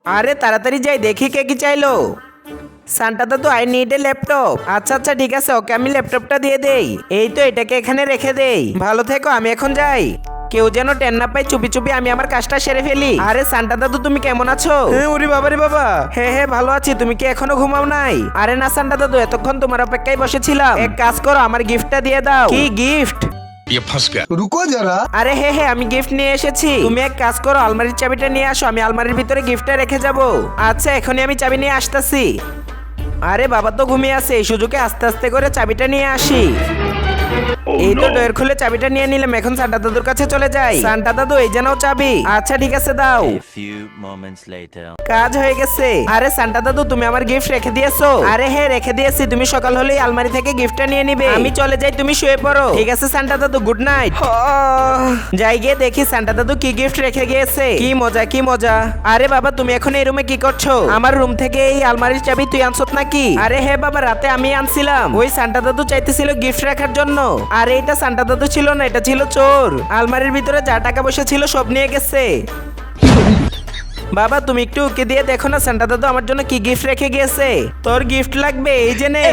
আরে তাড়াতাড়ি যাই দেখি কে কি চাইলো। সান্টা দাদু আই নিড এ ল্যাপটপ। আচ্ছা আচ্ছা ঠিক আছে, ওকে আমি ল্যাপটপটা দিয়ে দেই। এই তো এটাকে এখানে রেখে দেই। ভালো থেকো, আমি এখন যাই। কেউ যেন টেন না পাই, চুপি চুপি আমি আমার কাজটা সেরে ফেলি। আরে সান্টা দাদু তুমি কেমন আছো? ওরে বাবা রে বাবা, হ্যাঁ ভালো আছি। তুমি কি এখনো ঘুমাও নাই? আরে না সান্টা দাদু, এতক্ষণ তোমার অপেক্ষায় বসেছিলাম। এক কাজ করো, আমার গিফটটা দিয়ে দাও। কি গিফট? ये फंस गया। रुको जरा। আরে হ্যাঁ আমি গিফট নিয়ে এসেছি। তুমি এক কাজ করো, আলমারির চাবিটা নিয়ে আসো, আমি আলমারির ভিতরে গিফটটা রেখে যাব। আচ্ছা এখনই আমি চাবি নিয়ে আসতেছি। আরে বাবা তো ঘুমিয়ে আছে, এই সুযোগে আস্তে আস্তে করে চাবিটা নিয়ে আসি। এই তো ডোর খুলে চাবিটা নিয়ে নিলাম। এখন সান্টা দাদুর কাছে চলে যাই। সান্টা দাদু এই যে নাও চাবি। আচ্ছা ঠিক আছে দাও। A few moments later. কাজ হয়ে গেছে। আরে সান্টা দাদু তুমি আমার গিফট রেখে দিয়েছো? আরে হ্যাঁ রেখে দিয়েছি, তুমি সকাল হলেই আলমারি থেকে গিফটটা নিয়ে নিবে। আমি চলে যাই, তুমি শুয়ে পড়ো। ঠিক আছে সান্টা দাদু, গুড নাইট। যাই গিয়ে দেখি সান্টা দাদু কি গিফট রেখে গিয়েছে। কি মজা কি মজা। আরে বাবা তুমি এখন এই রুমে কি করছো? আমার রুম থেকে এই আলমারির চাবি তুই আনছত নাকি? আরে হ্যাঁ বাবা, রাতে আমি আনছিলাম। ওই সান্টা দাদু চাইতেছিল গিফট রাখার জন্য। আরে এটা সান্টা দাদু ছিল না, এটা ছিল চোর। আলমারির ভিতরে যা টাকা পয়সা ছিল সব নিয়ে গেছে। বাবা তুমি একটু উকি দিয়ে দেখো না সান্টা দাদু আমার জন্য কি গিফট রেখে গিয়েছে। তোর গিফট লাগবে? এই যে নে।